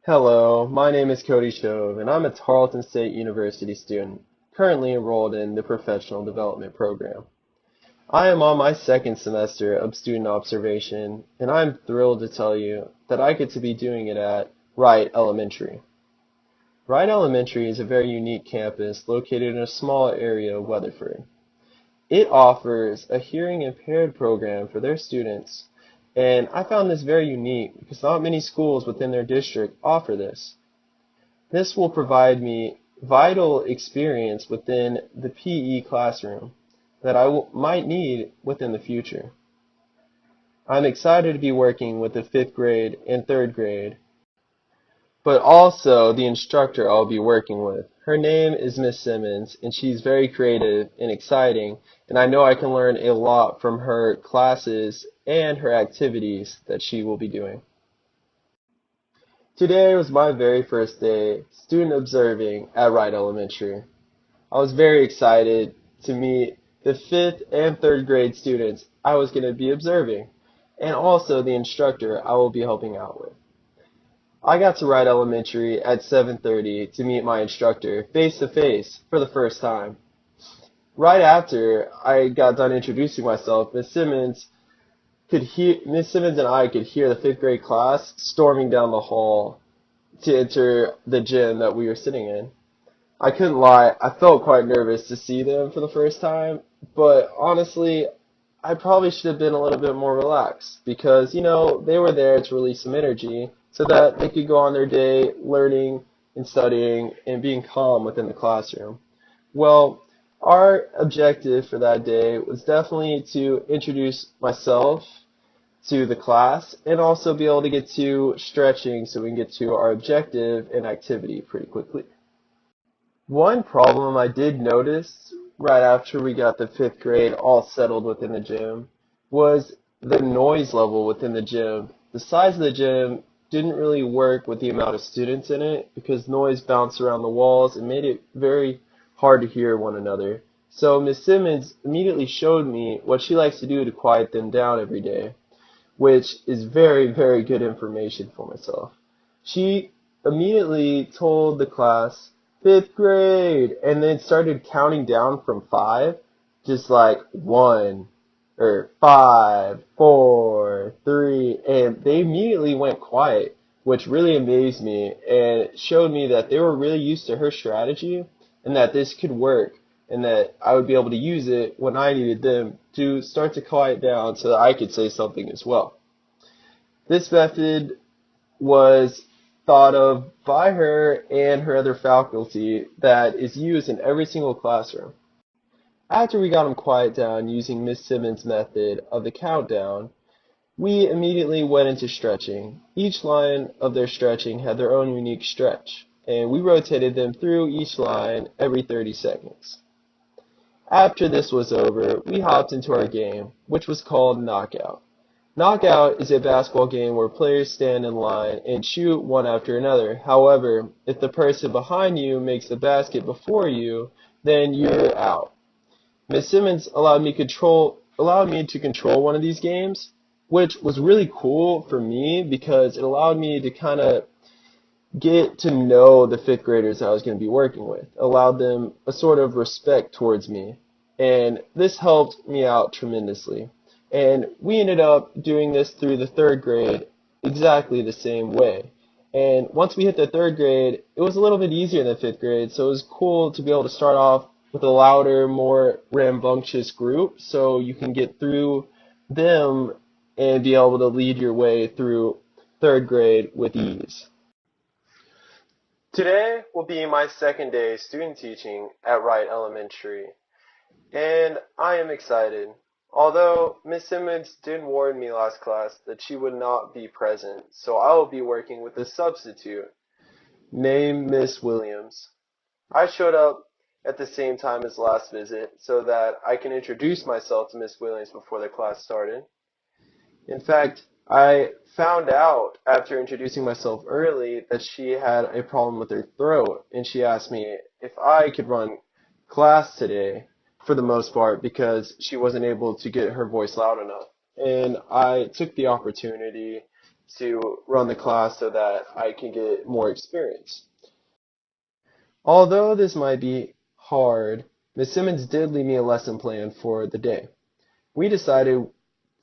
Hello, my name is Cody Shove, and I'm a Tarleton State University student, currently enrolled in the Professional Development Program. I am on my second semester of student observation, and I'm thrilled to tell you that I get to be doing it at Wright Elementary. Wright Elementary is a very unique campus located in a small area of Weatherford. It offers a hearing impaired program for their students, and I found this very unique because not many schools within their district offer this. This will provide me vital experience within the PE classroom that might need within the future. I'm excited to be working with the 5th grade and 3rd grade, but also the instructor I'll be working with. Her name is Miss Simmons, and she's very creative and exciting, and I know I can learn a lot from her classes and her activities that she will be doing. Today was my very first day student observing at Wright Elementary. I was very excited to meet the 5th and 3rd grade students I was going to be observing, and also the instructor I will be helping out with. I got to Wright Elementary at 7:30 to meet my instructor face to face for the first time. Right after I got done introducing myself, Miss Simmons and I could hear the 5th grade class storming down the hall to enter the gym that we were sitting in. I couldn't lie, I felt quite nervous to see them for the first time, but honestly, I probably should have been a little bit more relaxed because, they were there to release some energy so that they could go on their day learning and studying and being calm within the classroom. Well, our objective for that day was definitely to introduce myself to the class and also be able to get to stretching so we can get to our objective and activity pretty quickly. One problem I did notice right after we got the 5th grade all settled within the gym was the noise level within the gym. The size of the gym didn't really work with the amount of students in it because noise bounced around the walls and made it very hard to hear one another. So Miss Simmons immediately showed me what she likes to do to quiet them down every day, which is very, very good information for myself. She immediately told the class, 5th grade, and then started counting down from 5, just like 1, or 5, 4, 3, and they immediately went quiet, which really amazed me and showed me that they were really used to her strategy and that this could work and that I would be able to use it when I needed them to start to quiet down so that I could say something as well. This method was thought of by her and her other faculty that is used in every single classroom. After we got them quiet down using Miss Simmons' method of the countdown, we immediately went into stretching. Each line of their stretching had their own unique stretch, and we rotated them through each line every 30 seconds. After this was over, we hopped into our game, which was called Knockout. Knockout is a basketball game where players stand in line and shoot one after another. However, if the person behind you makes the basket before you, then you're out. Miss Simmons allowed me to control one of these games, which was really cool for me because it allowed me to kind of get to know the 5th graders I was going to be working with, allowed them a sort of respect towards me, and this helped me out tremendously. And we ended up doing this through the 3rd grade exactly the same way. And once we hit the 3rd grade, it was a little bit easier than 5th grade, so it was cool to be able to start off with a louder, more rambunctious group so you can get through them and be able to lead your way through 3rd grade with ease. Today will be my second day student teaching at Wright Elementary, and I am excited. Although Miss Simmons did warn me last class that she would not be present, so I will be working with a substitute named Miss Williams. I showed up at the same time as last visit so that I can introduce myself to Miss Williams before the class started. In fact, I found out after introducing myself early that she had a problem with her throat, and she asked me if I could run class today for the most part because she wasn't able to get her voice loud enough. And I took the opportunity to run the class so that I can get more experience. Although this might be hard, Miss Simmons did leave me a lesson plan for the day. We decided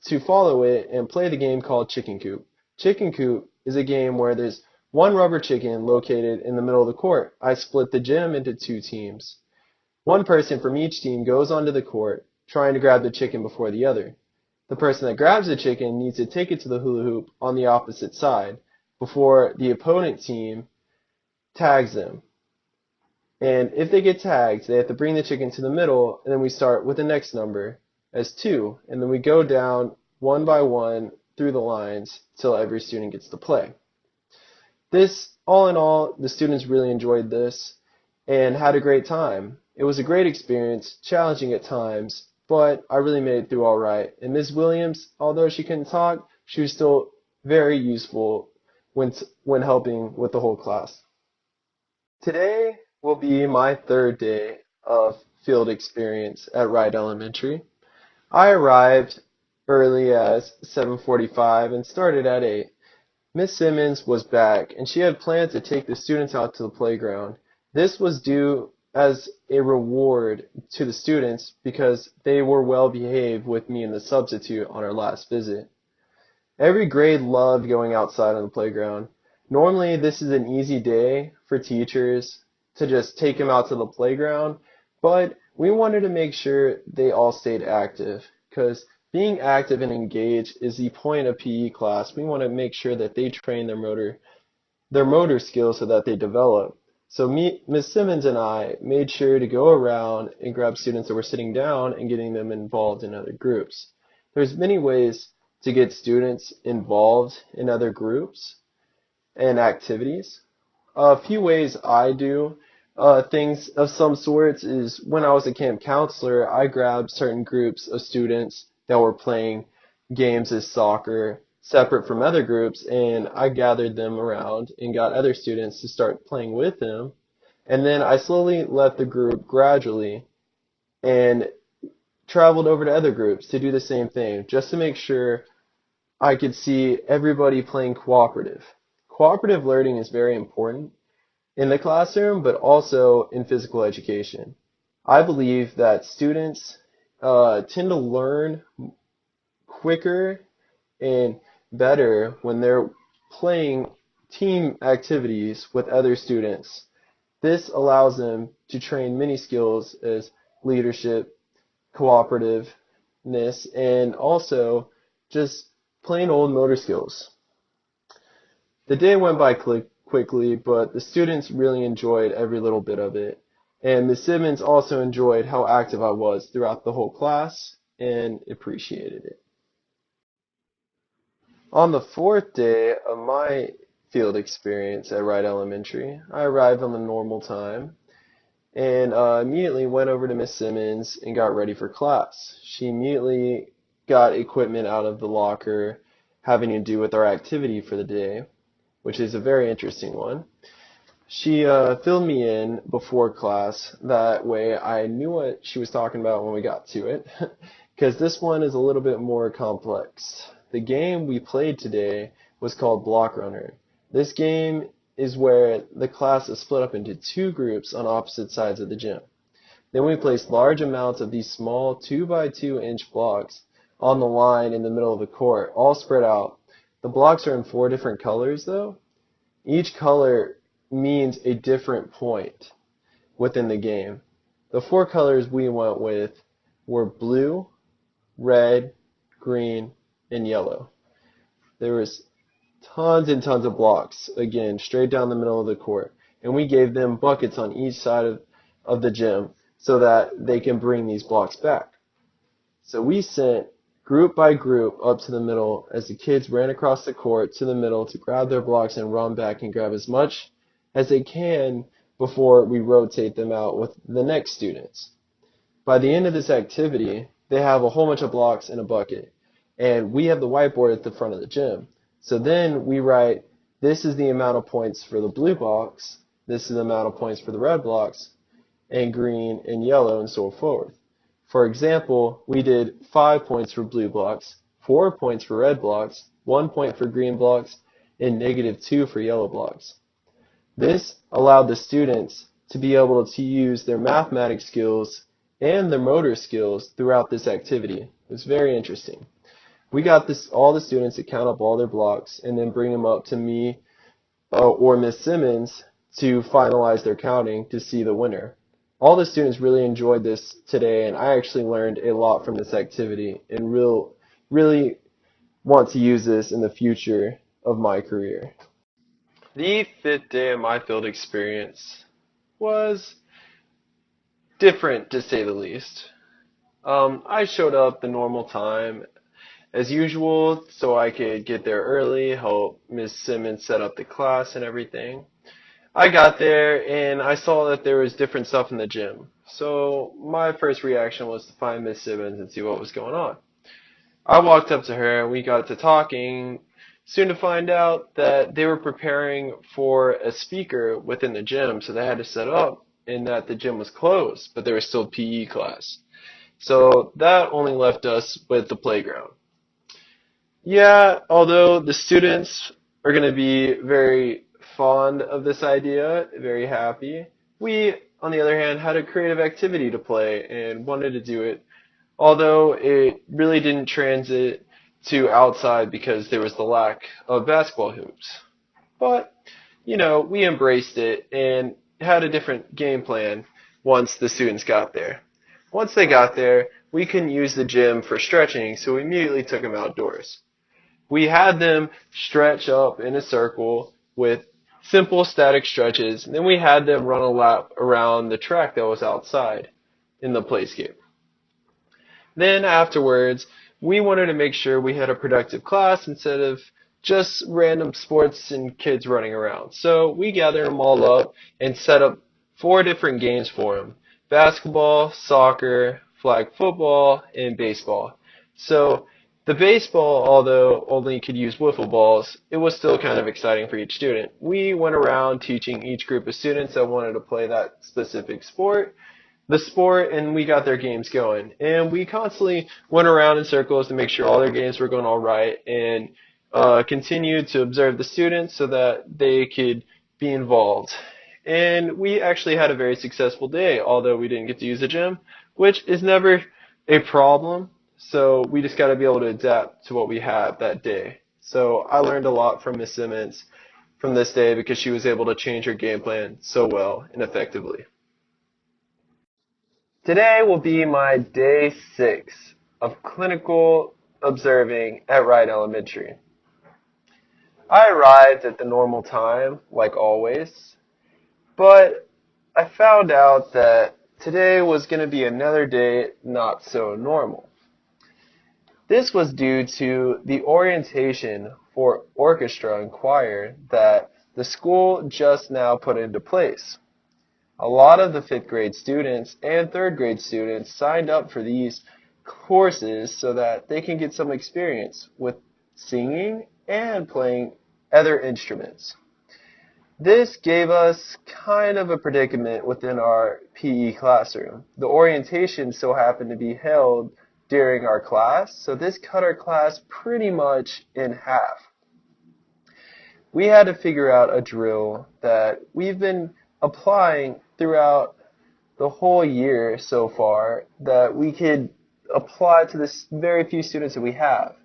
to follow it and play the game called Chicken Coop. Chicken Coop is a game where there's one rubber chicken located in the middle of the court. I split the gym into two teams. One person from each team goes onto the court trying to grab the chicken before the other. The person that grabs the chicken needs to take it to the hula hoop on the opposite side before the opponent team tags them. And if they get tagged, they have to bring the chicken to the middle, and then we start with the next number as 2, and then we go down one by one through the lines till every student gets to play. This, all in all, the students really enjoyed this and had a great time. It was a great experience, challenging at times, but I really made it through all right. And Ms. Williams, although she couldn't talk, she was still very useful when helping with the whole class. Today will be my third day of field experience at Wright Elementary. I arrived early as 7:45 and started at 8. Miss Simmons was back, and she had planned to take the students out to the playground. This was due as a reward to the students because they were well behaved with me and the substitute on our last visit. Every grade loved going outside on the playground. Normally, this is an easy day for teachers to just take them out to the playground, but we wanted to make sure they all stayed active because being active and engaged is the point of PE class. We want to make sure that they train their motor skills so that they develop. So Ms. Simmons and I made sure to go around and grab students that were sitting down and getting them involved in other groups. There's many ways to get students involved in other groups and activities. A few ways I do things of some sorts is when I was a camp counselor, I grabbed certain groups of students that were playing games as soccer separate from other groups, and I gathered them around and got other students to start playing with them. And then I slowly left the group gradually and traveled over to other groups to do the same thing, just to make sure I could see everybody playing cooperative. Cooperative learning is very important in the classroom, but also in physical education. I believe that students tend to learn quicker and better when they're playing team activities with other students. This allows them to train many skills as leadership, cooperativeness, and also just plain old motor skills. The day went by quickly, but the students really enjoyed every little bit of it. And Ms. Simmons also enjoyed how active I was throughout the whole class and appreciated it. On the fourth day of my field experience at Wright Elementary, I arrived on the normal time and immediately went over to Miss Simmons and got ready for class. She immediately got equipment out of the locker having to do with our activity for the day, which is a very interesting one. She filled me in before class. That way I knew what she was talking about when we got to it, because this one is a little bit more complex. The game we played today was called Block Runner. This game is where the class is split up into two groups on opposite sides of the gym. Then we place large amounts of these small 2 by 2 inch blocks on the line in the middle of the court, all spread out. The blocks are in 4 different colors though. Each color means a different point within the game. The 4 colors we went with were blue, red, green, and yellow. There was tons and tons of blocks, again, straight down the middle of the court. And we gave them buckets on each side of the gym so that they can bring these blocks back. So we sent group by group up to the middle as the kids ran across the court to the middle to grab their blocks and run back and grab as much as they can before we rotate them out with the next students. By the end of this activity, they have a whole bunch of blocks in a bucket. And we have the whiteboard at the front of the gym. So then we write, this is the amount of points for the blue box, this is the amount of points for the red blocks, and green and yellow, and so forth. For example, we did 5 points for blue blocks, 4 points for red blocks, 1 point for green blocks, and -2 for yellow blocks. This allowed the students to be able to use their mathematics skills and their motor skills throughout this activity. It was very interesting. We got all the students to count up all their blocks and then bring them up to me or Miss Simmons to finalize their counting to see the winner. All the students really enjoyed this today, and I actually learned a lot from this activity and really want to use this in the future of my career. The fifth day of my field experience was different, to say the least. I showed up the normal time as usual so I could get there early, help Miss Simmons set up the class and everything. I got there and I saw that there was different stuff in the gym. So my first reaction was to find Miss Simmons and see what was going on. I walked up to her and we got to talking, soon to find out that they were preparing for a speaker within the gym, so they had to set up and that the gym was closed, but there was still PE class. So that only left us with the playground. Yeah, although the students are going to be very fond of this idea, very happy, we, on the other hand, had a creative activity to play and wanted to do it, although it really didn't transit to outside because there was the lack of basketball hoops. But, we embraced it and had a different game plan once the students got there. Once they got there, we couldn't use the gym for stretching, so we immediately took them outdoors. We had them stretch up in a circle with simple static stretches, and then we had them run a lap around the track that was outside in the playscape. Then afterwards, we wanted to make sure we had a productive class instead of just random sports and kids running around. So we gathered them all up and set up 4 different games for them: basketball, soccer, flag football, and baseball. So the baseball, although only could use wiffle balls, it was still kind of exciting for each student. We went around teaching each group of students that wanted to play that specific sport, and we got their games going. And we constantly went around in circles to make sure all their games were going all right and continued to observe the students so that they could be involved. And we actually had a very successful day, although we didn't get to use the gym, which is never a problem. So we just got to be able to adapt to what we had that day. So I learned a lot from Miss Simmons from this day because she was able to change her game plan so well and effectively. Today will be my day 6 of clinical observing at Wright Elementary. I arrived at the normal time, like always, but I found out that today was going to be another day not so normal. This was due to the orientation for orchestra and choir that the school just now put into place. A lot of the 5th grade students and 3rd grade students signed up for these courses so that they can get some experience with singing and playing other instruments. This gave us kind of a predicament within our PE classroom. The orientation so happened to be held during our class, so this cut our class pretty much in half. We had to figure out a drill that we've been applying throughout the whole year so far that we could apply to this very few students that we have.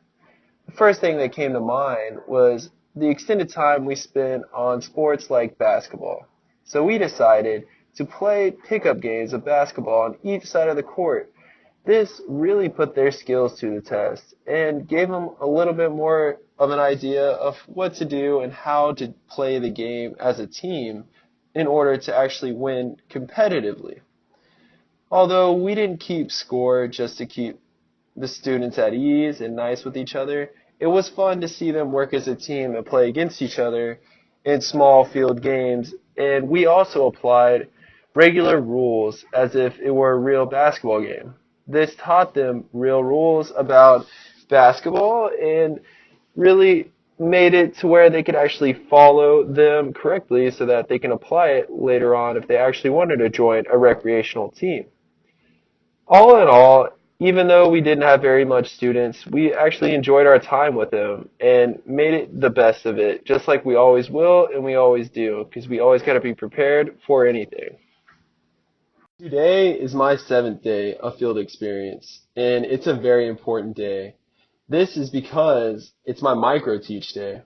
The first thing that came to mind was the extended time we spent on sports like basketball. So we decided to play pickup games of basketball on each side of the court. This really put their skills to the test and gave them a little bit more of an idea of what to do and how to play the game as a team in order to actually win competitively. Although we didn't keep score just to keep the students at ease and nice with each other, it was fun to see them work as a team and play against each other in small field games, and we also applied regular rules as if it were a real basketball game. This taught them real rules about basketball and really made it to where they could actually follow them correctly so that they can apply it later on if they actually wanted to join a recreational team. All in all, Even though we didn't have very much students, we actually enjoyed our time with them and made it the best of it, just like we always will and we always do, because we always got to be prepared for anything. Today is my seventh day of field experience, and it's a very important day. This is because it's my micro teach day.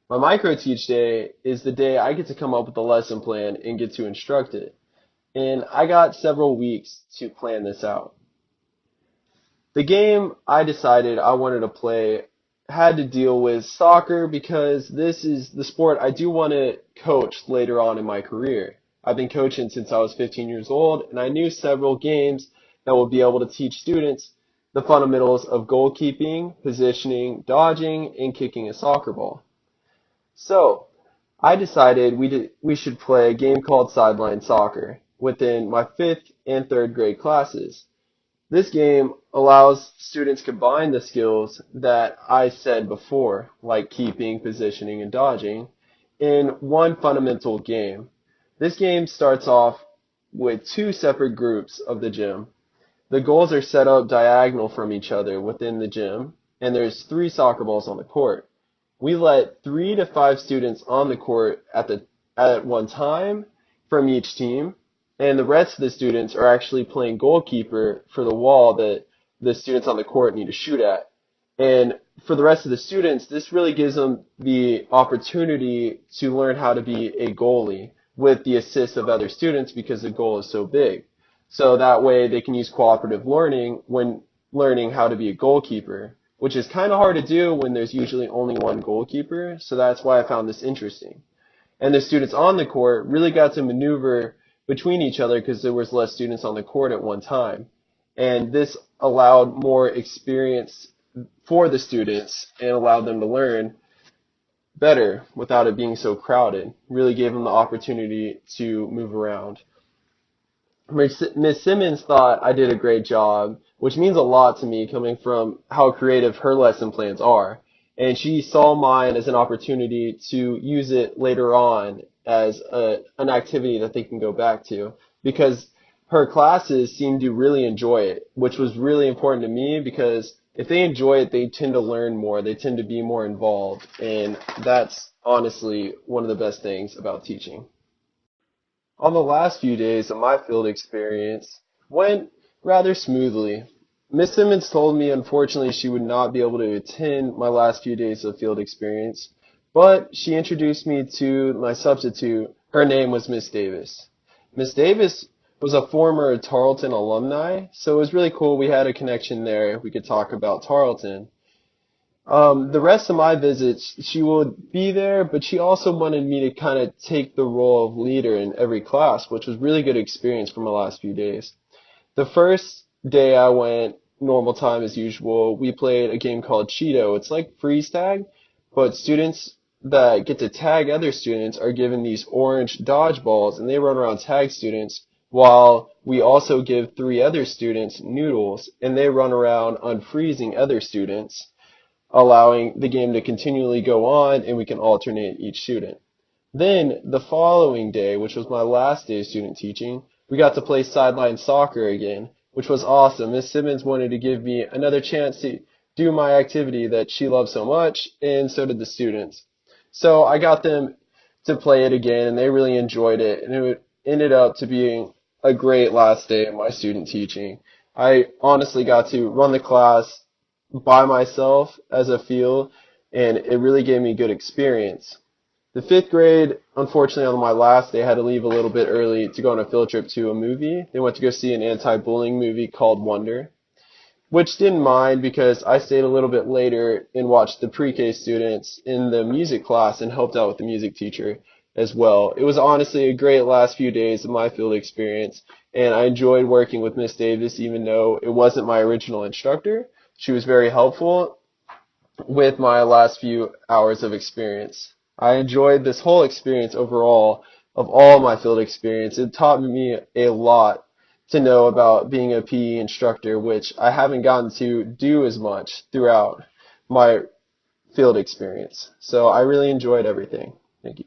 My micro teach day is the day I get to come up with a lesson plan and get to instruct it. And I got several weeks to plan this out. The game I decided I wanted to play had to deal with soccer because this is the sport I do want to coach later on in my career. I've been coaching since I was 15 years old, and I knew several games that would be able to teach students the fundamentals of goalkeeping, positioning, dodging, and kicking a soccer ball. So, I decided we should play a game called sideline soccer within my 5th and 3rd grade classes. This game allows students to combine the skills that I said before, like keeping, positioning, and dodging, in one fundamental game. This game starts off with two separate groups of the gym. The goals are set up diagonal from each other within the gym, and there's three soccer balls on the court. We let 3 to 5 students on the court at one time from each team, and the rest of the students are actually playing goalkeeper for the wall that the students on the court need to shoot at. And for the rest of the students, this really gives them the opportunity to learn how to be a goalie with the assist of other students because the goal is so big. So that way they can use cooperative learning when learning how to be a goalkeeper, which is kind of hard to do when there's usually only one goalkeeper. So that's why I found this interesting. And the students on the court really got to maneuver between each other because there was less students on the court at one time. And this allowed more experience for the students and allowed them to learn better without it being so crowded. Really gave them the opportunity to move around. Miss Simmons thought I did a great job, which means a lot to me coming from how creative her lesson plans are. And she saw mine as an opportunity to use it later on as an activity that they can go back to because her classes seem to really enjoy it, which was really important to me because if they enjoy it, they tend to learn more. They tend to be more involved. And that's honestly one of the best things about teaching. On the last few days of my field experience went rather smoothly. Miss Simmons told me unfortunately she would not be able to attend my last few days of field experience, but she introduced me to my substitute. Her name was Miss Davis. Miss Davis was a former Tarleton alumni, so it was really cool. We had a connection there. We could talk about Tarleton. The rest of my visits, she would be there, but she also wanted me to kind of take the role of leader in every class, which was really good experience for my last few days. The first day I went normal time as usual. We played a game called Cheeto. It's like freeze tag, but students that get to tag other students are given these orange dodgeballs, and they run around tag students, while we also give 3 other students noodles, and they run around unfreezing other students, allowing the game to continually go on, and we can alternate each student. Then the following day, which was my last day of student teaching, we got to play sideline soccer again, which was awesome. Miss Simmons wanted to give me another chance to do my activity that she loved so much, and so did the students. So I got them to play it again, and they really enjoyed it, and it ended up to being a great last day of my student teaching. I honestly got to run the class by myself as a field, and it really gave me good experience. The 5th grade, unfortunately, on my last day, had to leave a little bit early to go on a field trip to a movie. They went to go see an anti-bullying movie called Wonder, which didn't mind because I stayed a little bit later and watched the pre-K students in the music class and helped out with the music teacher as well. It was honestly a great last few days of my field experience, and I enjoyed working with Miss Davis even though it wasn't my original instructor. She was very helpful with my last few hours of experience. I enjoyed this whole experience overall of all my field experience. It taught me a lot to know about being a PE instructor, which I haven't gotten to do as much throughout my field experience. So I really enjoyed everything. Thank you.